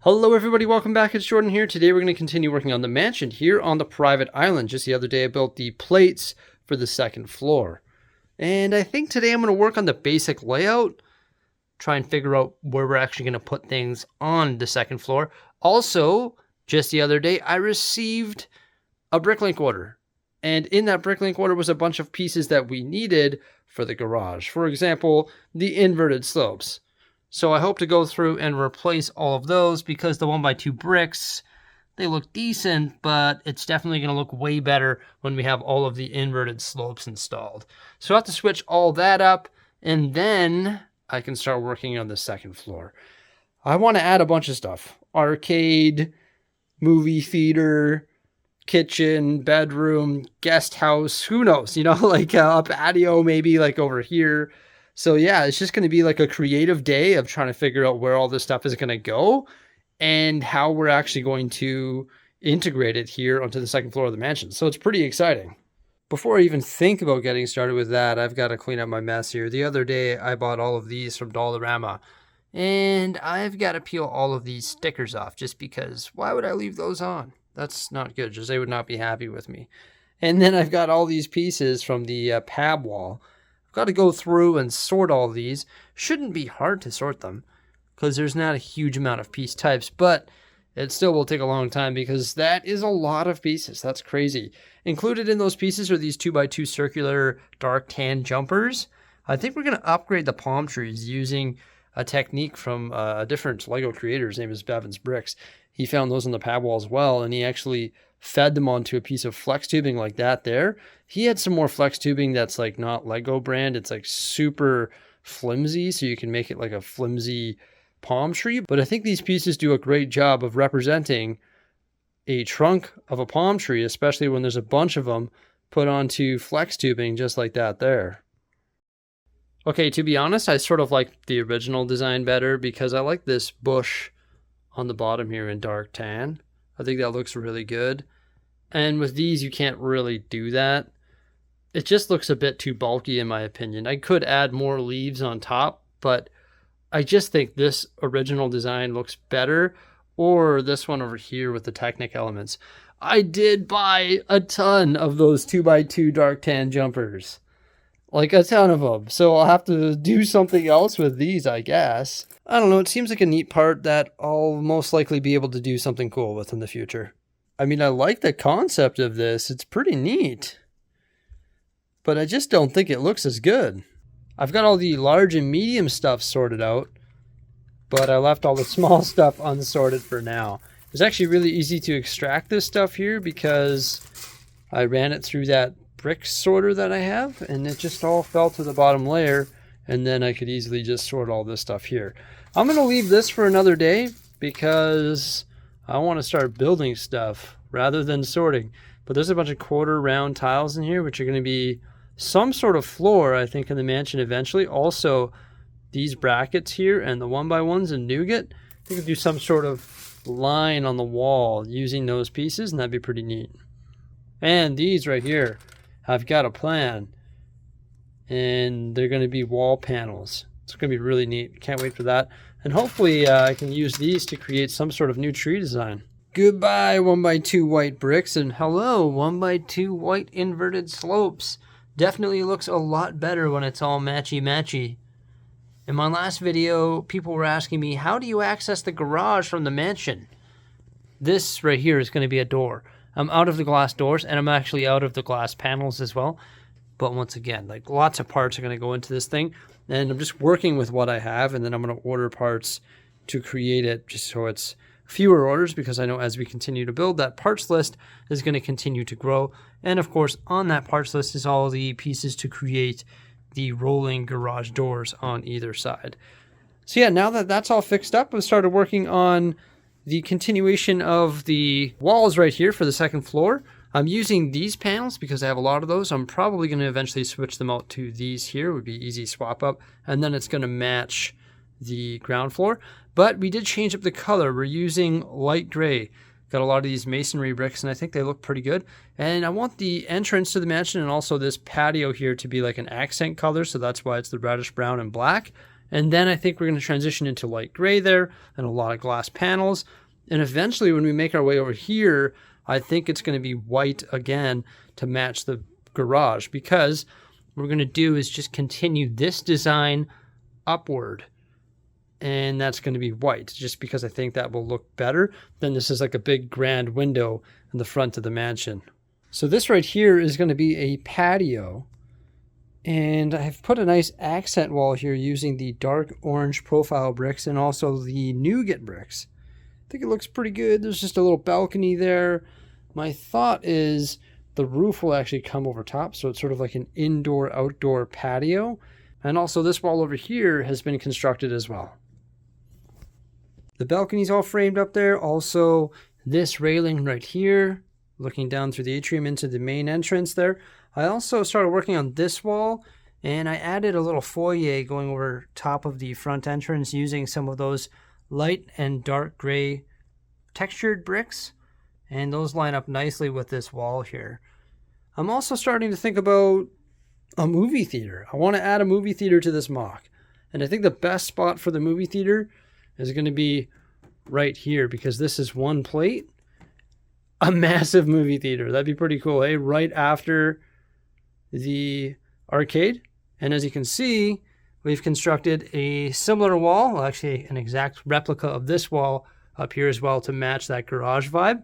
Hello everybody, welcome back. It's Jordan here. Today we're going to continue working on the mansion here on the private island. Just the other day I built the plates for the second floor. And I think today I'm going to work on the basic layout, try and figure out where we're actually going to put things on the second floor. Also, just the other day I received a Bricklink order. And in that Bricklink order was a bunch of pieces that we needed for the garage. For example, the inverted slopes. So I hope to go through and replace all of those because the 1x2 bricks, they look decent, but it's definitely going to look way better when we have all of the inverted slopes installed. So I have to switch all that up, and then I can start working on the second floor. I want to add a bunch of stuff. Arcade, movie theater, kitchen, bedroom, guest house, who knows, like a patio maybe like over here. So yeah, it's just going to be like a creative day of trying to figure out where all this stuff is going to go and how we're actually going to integrate it here onto the second floor of the mansion. So it's pretty exciting. Before I even think about getting started with that, I've got to clean up my mess here. The other day, I bought all of these from Dollarama, and I've got to peel all of these stickers off just because why would I leave those on? That's not good. Jose would not be happy with me. And then I've got all these pieces from the pab wall. Got to go through and sort all these. Shouldn't be hard to sort them because there's not a huge amount of piece types, but it still will take a long time because that is a lot of pieces. That's crazy. Included in those pieces are these 2x2 circular dark tan jumpers. I think we're going to upgrade the palm trees using a technique from a different Lego creator. His name is Bevan's Bricks. He found those on the pad wall as well, and he actually fed them onto a piece of flex tubing like that there. He had some more flex tubing that's like not Lego brand. It's like super flimsy, so you can make it like a flimsy palm tree. But I think these pieces do a great job of representing a trunk of a palm tree, especially when there's a bunch of them put onto flex tubing just like that there. Okay, to be honest, I sort of like the original design better because I like this bush on the bottom here in dark tan. I think that looks really good. And with these, you can't really do that. It just looks a bit too bulky in my opinion. I could add more leaves on top, but I just think this original design looks better, or this one over here with the Technic elements. I did buy a ton of those 2x2 dark tan jumpers. Like a ton of them. So I'll have to do something else with these, I guess. I don't know, it seems like a neat part that I'll most likely be able to do something cool with in the future. I mean, I like the concept of this. It's pretty neat. But I just don't think it looks as good. I've got all the large and medium stuff sorted out, but I left all the small stuff unsorted for now. It's actually really easy to extract this stuff here because I ran it through that brick sorter that I have, and it just all fell to the bottom layer, and then I could easily just sort all this stuff here. I'm going to leave this for another day because I want to start building stuff rather than sorting. But there's a bunch of quarter round tiles in here, which are going to be some sort of floor, I think, in the mansion eventually. Also, these brackets here and the 1x1s in nougat, I could do some sort of line on the wall using those pieces, and that'd be pretty neat. And these right here, I've got a plan, and they're going to be wall panels. It's going to be really neat. Can't wait for that. And hopefully I can use these to create some sort of new tree design. Goodbye 1x2 white bricks, and hello 1x2 white inverted slopes. Definitely looks a lot better when it's all matchy-matchy. In my last video, people were asking me, how do you access the garage from the mansion? This right here is going to be a door. I'm out of the glass doors, and I'm actually out of the glass panels as well. But once again, like lots of parts are going to go into this thing, and I'm just working with what I have, and then I'm going to order parts to create it just so it's fewer orders, because I know as we continue to build, that parts list is going to continue to grow. And of course, on that parts list is all the pieces to create the rolling garage doors on either side. So yeah, now that that's all fixed up, I've started working on the continuation of the walls right here for the second floor. I'm using these panels because I have a lot of those. I'm probably going to eventually switch them out to these here. It would be easy swap up. And then it's going to match the ground floor. But we did change up the color. We're using light gray. Got a lot of these masonry bricks, and I think they look pretty good. And I want the entrance to the mansion and also this patio here to be like an accent color. So that's why it's the reddish brown and black. And then I think we're going to transition into light gray there and a lot of glass panels. And eventually when we make our way over here, I think it's going to be white again to match the garage, because what we're going to do is just continue this design upward. And that's going to be white, just because I think that will look better than this is like a big grand window in the front of the mansion. So this right here is going to be a patio. And I've put a nice accent wall here using the dark orange profile bricks and also the nougat bricks. I think it looks pretty good. There's just a little balcony there. My thought is the roof will actually come over top, so it's sort of like an indoor-outdoor patio. And also this wall over here has been constructed as well. The balcony's all framed up there. Also, this railing right here, looking down through the atrium into the main entrance there. I also started working on this wall, and I added a little foyer going over top of the front entrance using some of those light and dark gray textured bricks, and those line up nicely with this wall here. I'm also starting to think about a movie theater. I want to add a movie theater to this mock, and I think the best spot for the movie theater is going to be right here, because this is one plate, a massive movie theater. That'd be pretty cool, eh? Right after the arcade. And as you can see, we've constructed a similar wall, well, actually an exact replica of this wall up here as well to match that garage vibe.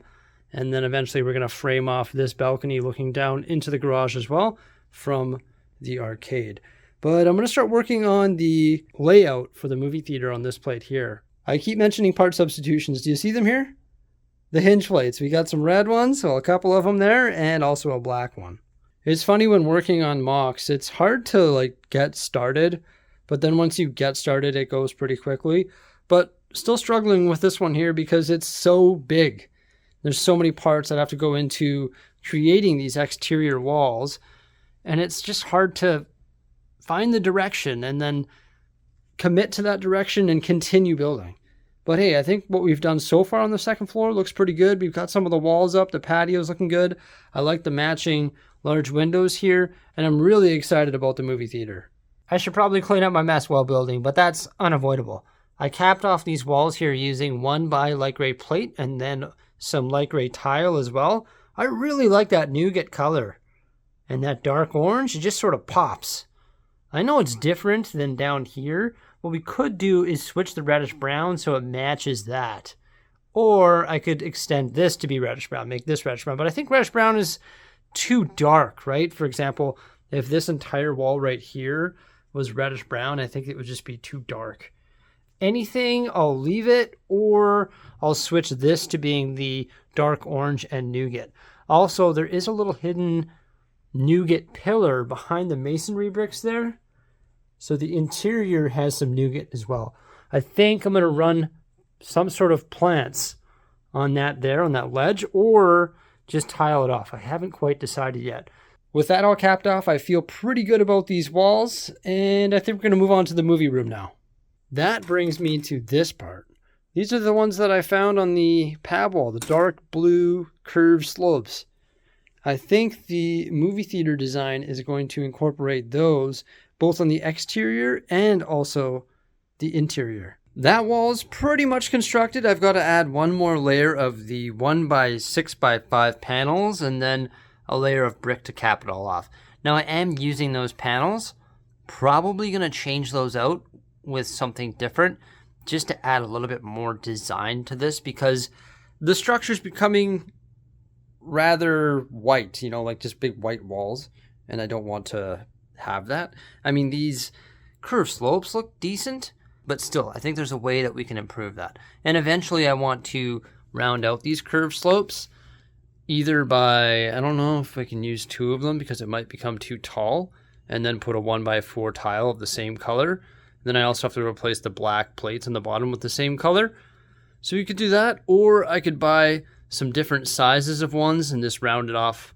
And then eventually we're going to frame off this balcony looking down into the garage as well from the arcade. But I'm going to start working on the layout for the movie theater on this plate here. I keep mentioning part substitutions. Do you see them here? The hinge plates. We got some red ones, so a couple of them there, and also a black one. It's funny when working on mocks, it's hard to like get started, but then once you get started, it goes pretty quickly. But still struggling with this one here because it's so big. There's so many parts that have to go into creating these exterior walls, and it's just hard to find the direction and then commit to that direction and continue building. But hey, I think what we've done so far on the second floor looks pretty good. We've got some of the walls up, the patio's looking good. I like the matching large windows here, and I'm really excited about the movie theater. I should probably clean up my mess while building, but that's unavoidable. I capped off these walls here using 1x light gray plate and then some light gray tile as well. I really like that nougat color, and that dark orange, it just sort of pops. I know it's different than down here. What we could do is switch the reddish brown so it matches that. Or I could extend this to be reddish brown, make this reddish brown. But I think reddish brown is too dark, right? For example, if this entire wall right here was reddish brown, I think it would just be too dark. Anything, I'll leave it, or I'll switch this to being the dark orange and nougat. Also, there is a little hidden nougat pillar behind the masonry bricks there. So the interior has some nougat as well. I think I'm going to run some sort of plants on that there, on that ledge, or just tile it off. I haven't quite decided yet. With that all capped off, I feel pretty good about these walls, and I think we're going to move on to the movie room now. That brings me to this part. These are the ones that I found on the pad wall, the dark blue curved slopes. I think the movie theater design is going to incorporate those both on the exterior and also the interior. That wall is pretty much constructed. I've got to add one more layer of the 1x6x5 panels and then a layer of brick to cap it all off. Now I am using those panels, probably going to change those out with something different just to add a little bit more design to this, because the structure is becoming rather white, you know, like just big white walls, and I don't want to have that. I mean, these curved slopes look decent, but still, I think there's a way that we can improve that. And eventually I want to round out these curved slopes, either by, I don't know if I can use two of them because it might become too tall, and then put a 1x4 tile of the same color. Then I also have to replace the black plates on the bottom with the same color. So you could do that, or I could buy some different sizes of ones and just round it off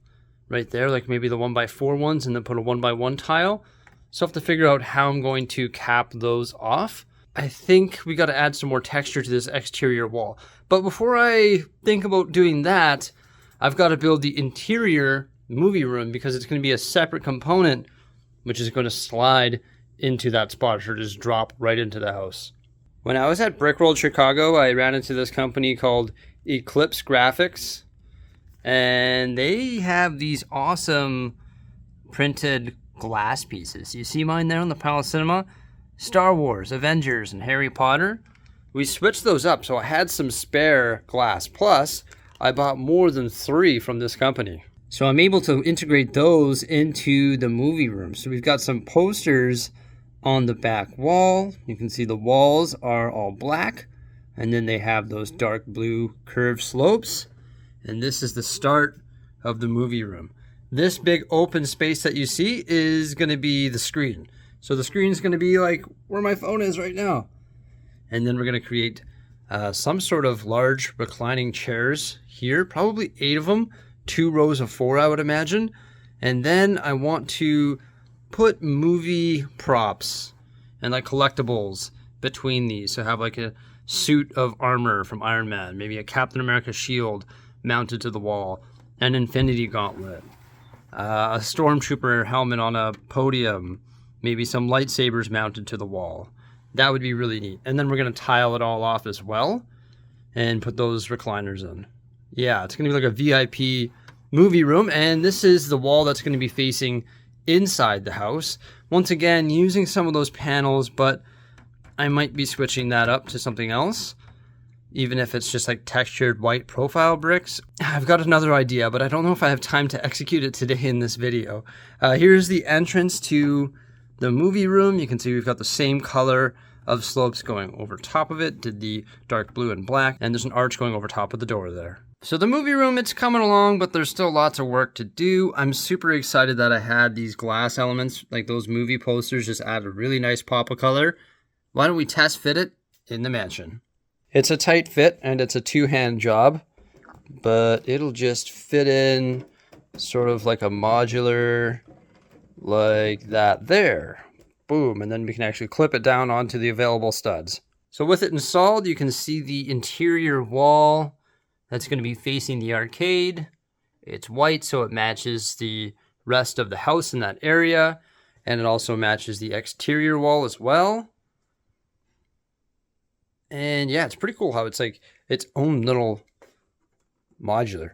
right there, like maybe the 1x4 ones, and then put a 1x1 tile. So I have to figure out how I'm going to cap those off. I think we got to add some more texture to this exterior wall. But before I think about doing that, I've got to build the interior movie room, because it's going to be a separate component, which is going to slide into that spot or just drop right into the house. When I was at Brickworld Chicago, I ran into this company called Eclipse Graphics, and they have these awesome printed glass pieces. You see mine there on the Palace Cinema? Star Wars, Avengers, and Harry Potter. We switched those up, so I had some spare glass. Plus, I bought more than 3 from this company. So I'm able to integrate those into the movie room. So we've got some posters on the back wall. You can see the walls are all black, and then they have those dark blue curved slopes. And this is the start of the movie room. This big open space that you see is going to be the screen. So the screen is going to be like where my phone is right now. And then we're going to create some sort of large reclining chairs here, probably 8 of them, 2 rows of 4, I would imagine. And then I want to put movie props and like collectibles between these. So have like a suit of armor from Iron Man, maybe a Captain America shield mounted to the wall, an Infinity Gauntlet, a Stormtrooper helmet on a podium, maybe some lightsabers mounted to the wall. That would be really neat. And then we're going to tile it all off as well and put those recliners in. Yeah, it's going to be like a VIP movie room. And this is the wall that's going to be facing inside the house. Once again, using some of those panels, but I might be switching that up to something else, even if it's just like textured white profile bricks. I've got another idea, but I don't know if I have time to execute it today in this video. Here's the entrance to the movie room. You can see we've got the same color of slopes going over top of it, did the dark blue and black, and there's an arch going over top of the door there. So the movie room, it's coming along, but there's still lots of work to do. I'm super excited that I had these glass elements, like those movie posters, just add a really nice pop of color. Why don't we test fit it in the mansion? It's a tight fit and it's a 2-hand job, but it'll just fit in sort of like a modular, like that there. Boom, and then we can actually clip it down onto the available studs. So with it installed, you can see the interior wall that's going to be facing the arcade. It's white, so it matches the rest of the house in that area, and it also matches the exterior wall as well. And yeah, it's pretty cool how it's like its own little modular.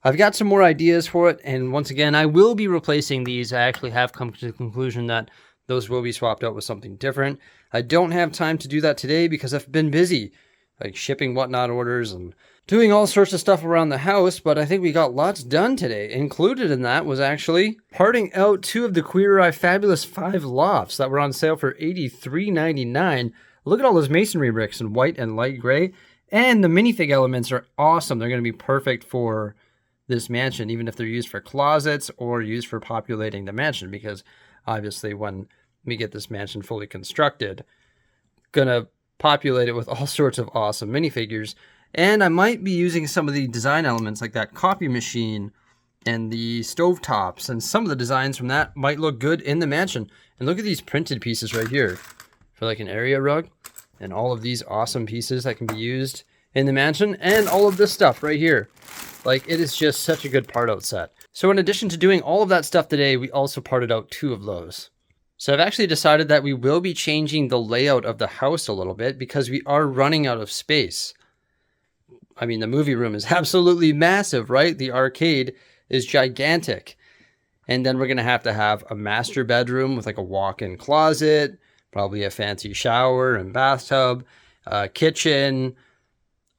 I've got some more ideas for it, and once again, I will be replacing these. I actually have come to the conclusion that those will be swapped out with something different. I don't have time to do that today because I've been busy, like shipping whatnot orders and doing all sorts of stuff around the house, but I think we got lots done today. Included in that was actually parting out 2 of the Queer Eye Fabulous 5 lofts that were on sale for $83.99. Look at all those masonry bricks in white and light gray, and the minifig elements are awesome. They're going to be perfect for this mansion, even if they're used for closets or used for populating the mansion, because obviously when we get this mansion fully constructed, gonna populate it with all sorts of awesome minifigures. And I might be using some of the design elements like that copy machine and the stovetops, and some of the designs from that might look good in the mansion. And look at these printed pieces right here for like an area rug, and all of these awesome pieces that can be used in the mansion, and all of this stuff right here. Like, it is just such a good part out set. So in addition to doing all of that stuff today, we also parted out 2 of those. So I've actually decided that we will be changing the layout of the house a little bit because we are running out of space. I mean, the movie room is absolutely massive, right? The arcade is gigantic. And then we're going to have a master bedroom with like a walk-in closet, probably a fancy shower and bathtub, kitchen,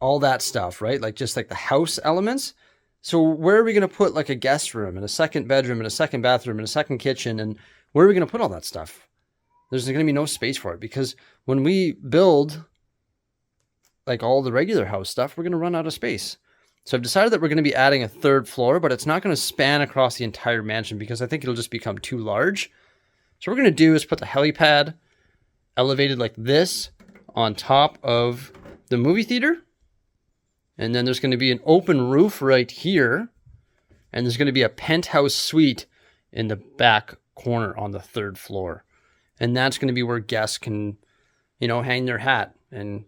all that stuff, right? Like just like the house elements. So where are we going to put like a guest room and a second bedroom and a second bathroom and a second kitchen? And where are we going to put all that stuff? There's going to be no space for it because when we build like all the regular house stuff, we're going to run out of space. So I've decided that we're going to be adding a 3rd floor, but it's not going to span across the entire mansion because I think it'll just become too large. So what we're going to do is put the helipad elevated like this on top of the movie theater. And then there's going to be an open roof right here. And there's going to be a penthouse suite in the back corner on the 3rd floor. And that's going to be where guests can, hang their hat and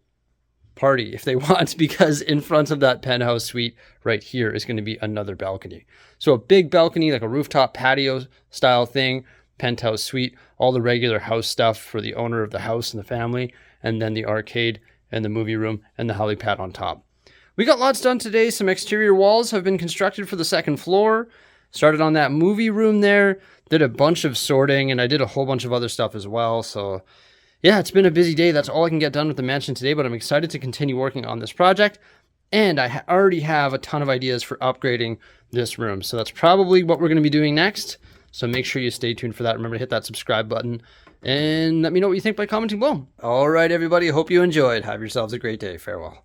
party if they want, because in front of that penthouse suite right here is going to be another balcony. So a big balcony, like a rooftop patio style thing, penthouse suite, all the regular house stuff for the owner of the house and the family, and then the arcade and the movie room and the helipad on top. We got lots done today. Some exterior walls have been constructed for the second floor. Started on that movie room there. Did a bunch of sorting, and I did a whole bunch of other stuff as well. So yeah, it's been a busy day. That's all I can get done with the mansion today, but I'm excited to continue working on this project. And I already have a ton of ideas for upgrading this room. So that's probably what we're going to be doing next. So make sure you stay tuned for that. Remember to hit that subscribe button and let me know what you think by commenting below. All right, everybody. Hope you enjoyed. Have yourselves a great day. Farewell.